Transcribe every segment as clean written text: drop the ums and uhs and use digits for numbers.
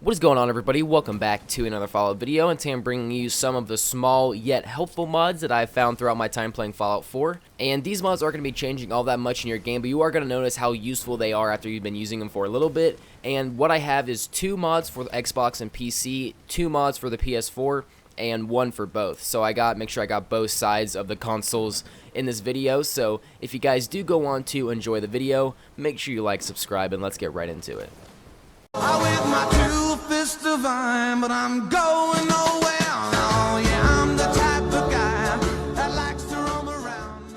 What is going on, everybody? Welcome back to another Fallout video, and today I'm bringing you some of the small yet helpful mods that I've found throughout my time playing Fallout 4. And these mods aren't going to be changing all that much in your game, but you are going to notice how useful they are after you've been using them for a little bit. And what I have is 2 mods for the Xbox and PC, 2 mods for the PS4, and 1 for both. So make sure I got both sides of the consoles in this video. So if you guys do go on to enjoy the video, make sure you like, subscribe, and let's get right into it. I with my 2 fists divine, but I'm going nowhere. Oh yeah, I'm the type of guy that likes to roam around.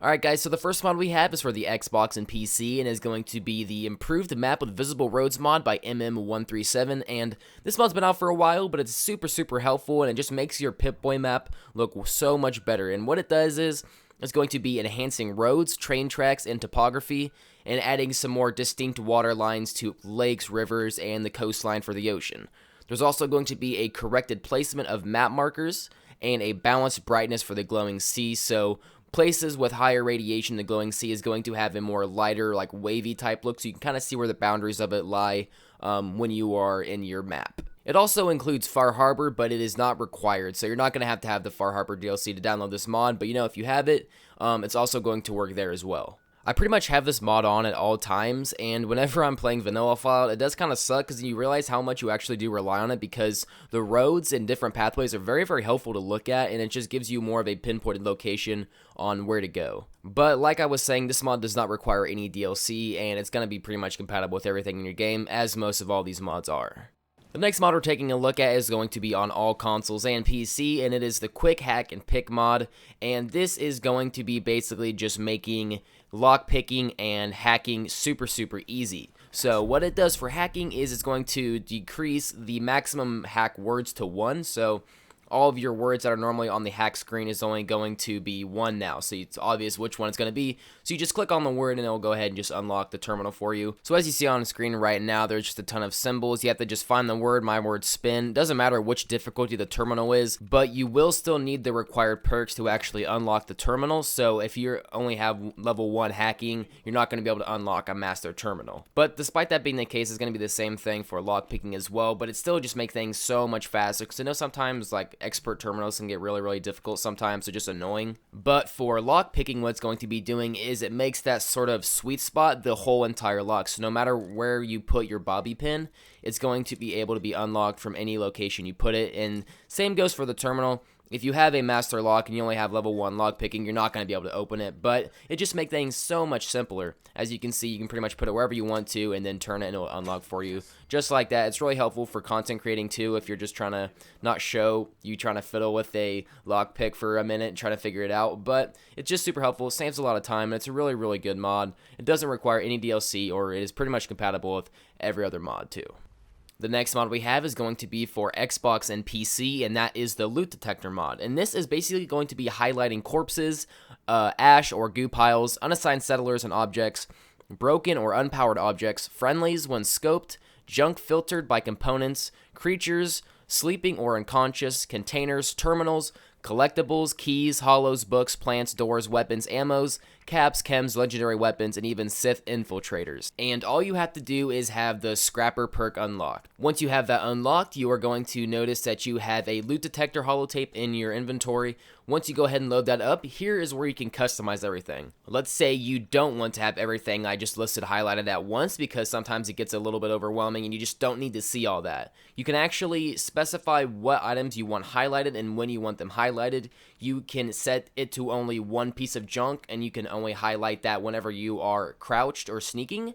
Alright guys, so the first mod we have is for the Xbox and PC, and is going to be the Improved Map with Visible Roads mod by MM137, and this mod's been out for a while, but it's super helpful, and it just makes your Pip-Boy map look so much better. And what it does is, it's going to be enhancing roads, train tracks, and topography, and adding some more distinct water lines to lakes, rivers, and the coastline for the ocean. There's also going to be a corrected placement of map markers, and a balanced brightness for the glowing sea, so places with higher radiation, the glowing sea is going to have a more lighter, like wavy type look, so you can kind of see where the boundaries of it lie when you are in your map. It also includes Far Harbor, but it is not required, so you're not going to have the Far Harbor DLC to download this mod, but you know, if you have it, it's also going to work there as well. I pretty much have this mod on at all times, and whenever I'm playing vanilla Fallout, it does kind of suck because you realize how much you actually do rely on it, because the roads and different pathways are very helpful to look at, and it just gives you more of a pinpointed location on where to go. But like I was saying, this mod does not require any DLC, and it's going to be pretty much compatible with everything in your game, as most of all these mods are. The next mod we're taking a look at is going to be on all consoles and PC, and it is the Quick Hack and Pick mod, and this is going to be basically just making lockpicking and hacking super easy. So what it does for hacking is it's going to decrease the maximum hack words to 1, so all of your words that are normally on the hack screen is only going to be 1 now, so it's obvious which one it's going to be. So you just click on the word and it'll go ahead and just unlock the terminal for you. So as you see on the screen right now, there's just a ton of symbols. You have to just find the word, my word, spin. Doesn't matter which difficulty the terminal is, but you will still need the required perks to actually unlock the terminal. So if you only have level 1 hacking, you're not going to be able to unlock a master terminal. But despite that being the case, it's going to be the same thing for lockpicking as well, but it still just makes things so much faster, because I know sometimes like expert terminals can get really difficult sometimes, so just annoying. But for lockpicking, what it's going to be doing is it makes that sort of sweet spot the whole entire lock. So no matter where you put your bobby pin, it's going to be able to be unlocked from any location you put it. And same goes for the terminal. If you have a master lock and you only have level 1 lockpicking, you're not going to be able to open it, but it just makes things so much simpler. As you can see, you can pretty much put it wherever you want to and then turn it and it'll unlock for you. Just like that. It's really helpful for content creating too, if you're just trying to not show you trying to fiddle with a lockpick for a minute and try to figure it out, but it's just super helpful, saves a lot of time, and it's a really good mod. It doesn't require any DLC, or it is pretty much compatible with every other mod too. The next mod we have is going to be for Xbox and PC, and that is the Loot Detector mod. And this is basically going to be highlighting corpses, ash or goo piles, unassigned settlers and objects, broken or unpowered objects, friendlies when scoped, junk filtered by components, creatures, sleeping or unconscious, containers, terminals, collectibles, keys, hollows, books, plants, doors, weapons, ammos, caps, chems, legendary weapons, and even Sith infiltrators. And all you have to do is have the Scrapper perk unlocked. Once you have that unlocked, you are going to notice that you have a Loot Detector holotape in your inventory. Once you go ahead and load that up, here is where you can customize everything. Let's say you don't want to have everything I just listed highlighted at once, because sometimes it gets a little bit overwhelming and you just don't need to see all that. You can actually specify what items you want highlighted and when you want them highlighted. You can set it to only 1 piece of junk, and you can only highlight that whenever you are crouched or sneaking,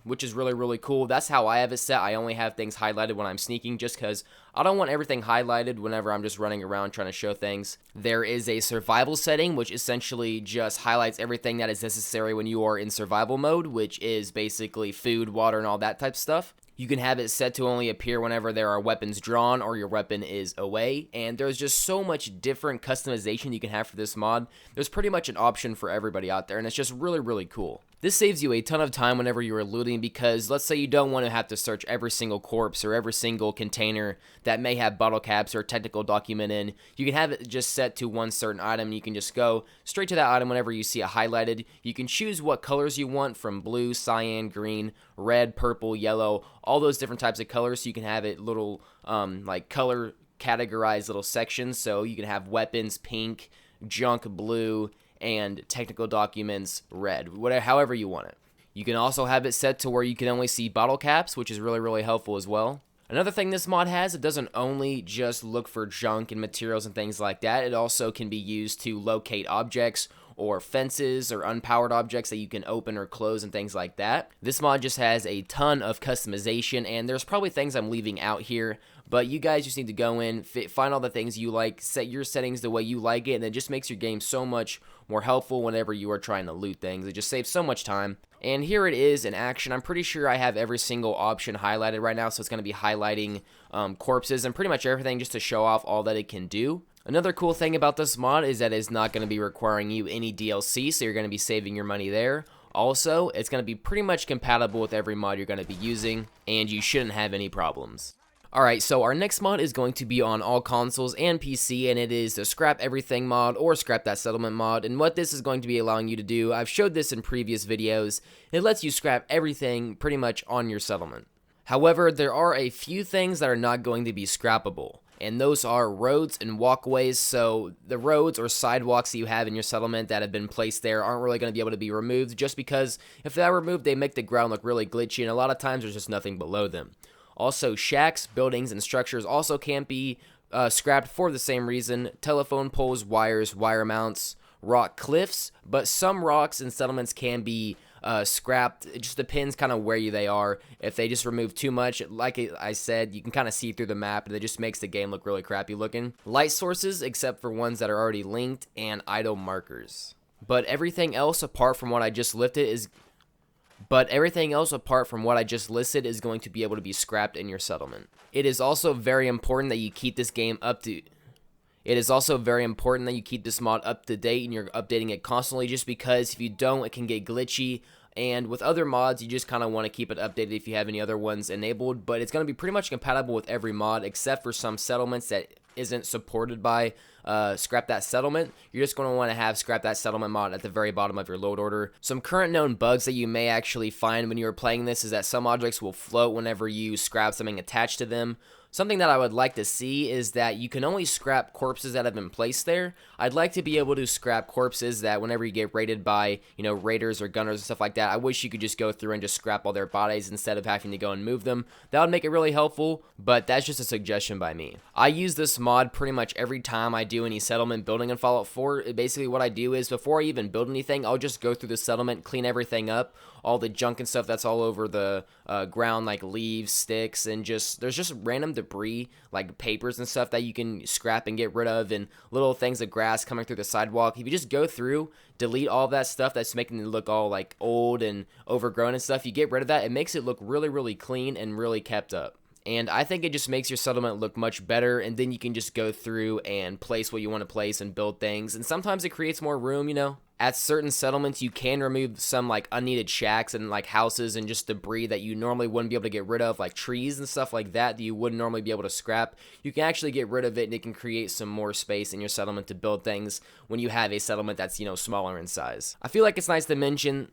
which is really cool. That's how I have it set. I only have things highlighted when I'm sneaking, just because I don't want everything highlighted whenever I'm just running around trying to show things. There is a survival setting, which essentially just highlights everything that is necessary when you are in survival mode, which is basically food, water, and all that type of stuff. You can have it set to only appear whenever there are weapons drawn or your weapon is away, and there's just so much different customization you can have for this mod. There's pretty much an option for everybody out there, and it's just really cool. This saves you a ton of time whenever you are looting, because let's say you don't want to have to search every single corpse or every single container that may have bottle caps or a technical document in. You can have it just set to one certain item, and you can just go straight to that item whenever you see it highlighted. You can choose what colors you want, from blue, cyan, green, red, purple, yellow, all those different types of colors, so you can have it little like color categorized little sections. So you can have weapons pink, junk blue, and technical documents red, whatever, however you want it. You can also have it set to where you can only see bottle caps, which is really helpful as well. Another thing this mod has, it doesn't only just look for junk and materials and things like that, it also can be used to locate objects or fences or unpowered objects that you can open or close and things like that. This mod just has a ton of customization, and there's probably things I'm leaving out here, but you guys just need to go in, find all the things you like, set your settings the way you like it, and it just makes your game so much more helpful whenever you are trying to loot things. It just saves so much time. And here it is in action. I'm pretty sure I have every single option highlighted right now, so it's going to be highlighting corpses and pretty much everything just to show off all that it can do. Another cool thing about this mod is that it's not going to be requiring you any DLC, so you're going to be saving your money there. Also, it's going to be pretty much compatible with every mod you're going to be using, and you shouldn't have any problems. Alright, so our next mod is going to be on all consoles and PC, and it is the Scrap Everything mod or Scrap That Settlement mod. And what this is going to be allowing you to do, I've showed this in previous videos, it lets you scrap everything pretty much on your settlement. However, there are a few things that are not going to be scrappable, and those are roads and walkways. So the roads or sidewalks that you have in your settlement that have been placed there aren't really going to be able to be removed, just because if they're removed, they make the ground look really glitchy, and a lot of times there's just nothing below them. Also, shacks, buildings, and structures also can't be scrapped for the same reason. Telephone poles, wires, wire mounts, rock cliffs, but some rocks and settlements can be scrapped. It just depends kind of where they are. If they just remove too much, like I said, you can kind of see through the map, and it just makes the game look really crappy looking. Light sources, except for ones that are already linked, and idle markers. But everything else apart from what I just listed is going to be able to be scrapped in your settlement. It is also very important that you keep this game up to It is also very important that you keep this mod up to date and you're updating it constantly, just because if you don't, it can get glitchy. And with other mods, you just kind of want to keep it updated if you have any other ones enabled. But it's going to be pretty much compatible with every mod except for some settlements that isn't supported by Scrap That Settlement. You're just going to want to have Scrap That Settlement mod at the very bottom of your load order. Some current known bugs that you may actually find when you are playing this is that some objects will float whenever you scrap something attached to them. Something that I would like to see is that you can only scrap corpses that have been placed there. I'd like to be able to scrap corpses that whenever you get raided by, raiders or gunners and stuff like that, I wish you could just go through and just scrap all their bodies instead of having to go and move them. That would make it really helpful, but that's just a suggestion by me. I use this mod pretty much every time I do any settlement building in Fallout 4. Basically what I do is before I even build anything, I'll just go through the settlement, clean everything up, all the junk and stuff that's all over the ground, like leaves, sticks, and there's just random debris like papers and stuff that you can scrap and get rid of, and little things of grass coming through the sidewalk. If you just go through, delete all that stuff that's making it look all like old and overgrown and stuff, you get rid of that, it makes it look really clean and really kept up. And I think it just makes your settlement look much better, and then you can just go through and place what you want to place and build things, and sometimes it creates more room, At certain settlements, you can remove some like unneeded shacks and like houses and just debris that you normally wouldn't be able to get rid of, like trees and stuff like that you wouldn't normally be able to scrap. You can actually get rid of it, and it can create some more space in your settlement to build things when you have a settlement that's, smaller in size. I feel like it's nice to mention.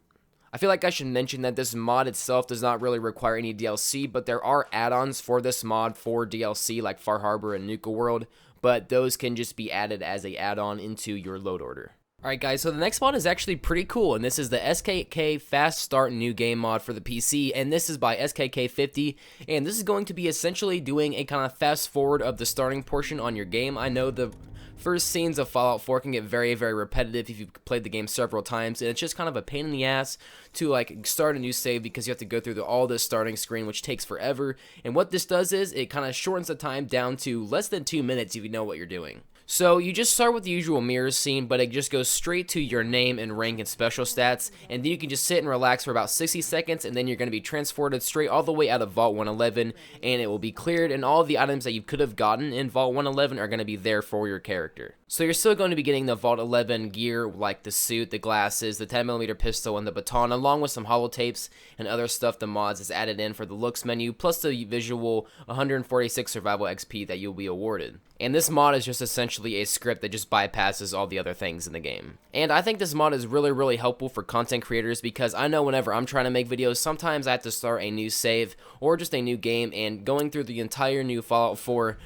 I feel like I should mention that this mod itself does not really require any DLC, but there are add-ons for this mod for DLC like Far Harbor and Nuka World, but those can just be added as a add-on into your load order. Alright guys, so the next mod is actually pretty cool, and this is the Ska Fast Start new game mod for the PC, and this is by SKK50, and this is going to be essentially doing a kind of fast forward of the starting portion on your game. I know the first scenes of Fallout 4 can get very repetitive if you've played the game several times, and it's just kind of a pain in the ass to like start a new save because you have to go through all this starting screen, which takes forever. And what this does is it kind of shortens the time down to less than 2 minutes if you know what you're doing. So you just start with the usual mirror scene, but it just goes straight to your name and rank and special stats, and then you can just sit and relax for about 60 seconds, and then you're going to be transported straight all the way out of Vault 111, and it will be cleared, and all the items that you could have gotten in Vault 111 are going to be there for your character. So you're still going to be getting the Vault 11 gear, like the suit, the glasses, the 10mm pistol, and the baton, along with some holotapes and other stuff the mods is added in for the looks menu, plus the visual 146 survival XP that you'll be awarded. And this mod is just essentially a script that just bypasses all the other things in the game. And I think this mod is really helpful for content creators, because I know whenever I'm trying to make videos, sometimes I have to start a new save or just a new game, and going through the entire new Fallout 4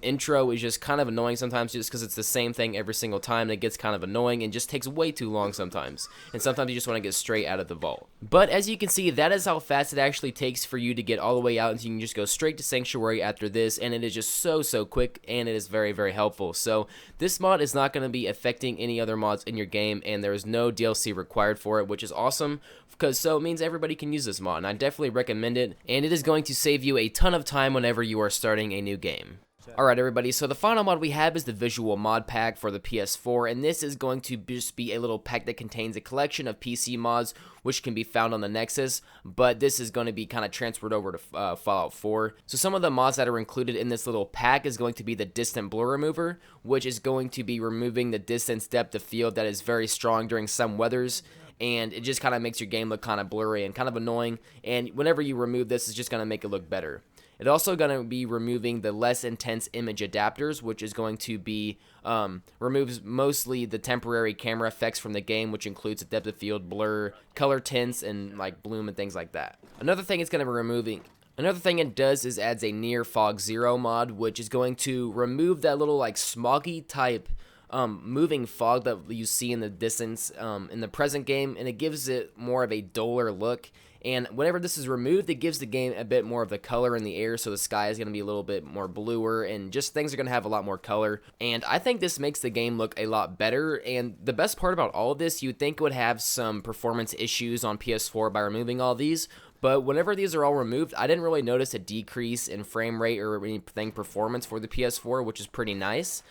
intro is just kind of annoying sometimes, just because it's the same thing every single time, and it gets kind of annoying and just takes way too long sometimes. And sometimes you just want to get straight out of the vault. But as you can see, that is how fast it actually takes for you to get all the way out, and you can just go straight to Sanctuary after this, and it is just so quick, and it is very helpful. So this mod is not going to be affecting any other mods in your game, and there is no DLC required for it, which is awesome, because so it means everybody can use this mod, and I definitely recommend it, and it is going to save you a ton of time whenever you are starting a new game. Alright everybody, so the final mod we have is the visual mod pack for the PS4, and this is going to just be a little pack that contains a collection of PC mods which can be found on the Nexus, but this is going to be kind of transferred over to Fallout 4. So some of the mods that are included in this little pack is going to be the Distant Blur Remover, which is going to be removing the distance depth of field that is very strong during some weathers, and it just kind of makes your game look kind of blurry and kind of annoying, and whenever you remove this, it's just going to make it look better. It's also going to be removing the less intense image adapters, which is going to be removes mostly the temporary camera effects from the game, which includes the depth of field, blur, color tints, and like bloom and things like that. Another thing it does is adds a Near Fog Zero mod, which is going to remove that little like smoggy type moving fog that you see in the distance in the present game, and it gives it more of a duller look. And whenever this is removed, it gives the game a bit more of the color in the air, so the sky is going to be a little bit more bluer, and just things are going to have a lot more color. And I think this makes the game look a lot better, and the best part about all of this, you'd think it would have some performance issues on PS4 by removing all these, but whenever these are all removed, I didn't really notice a decrease in frame rate or anything performance for the PS4, which is pretty nice.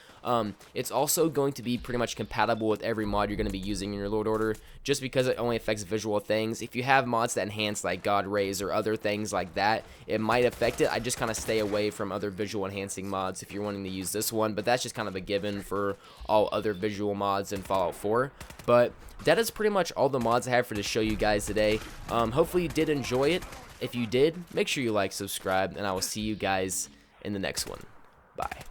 It's also going to be pretty much compatible with every mod you're going to be using in your load order, just because it only affects visual things. If you have mods that enhance like God Rays or other things like that, it might affect it. I just kind of stay away from other visual enhancing mods if you're wanting to use this one, but that's just kind of a given for all other visual mods in Fallout 4. But that is pretty much all the mods I have to show you guys today. Hopefully you did enjoy it. If you did, make sure you like, subscribe, and I will see you guys in the next one. Bye.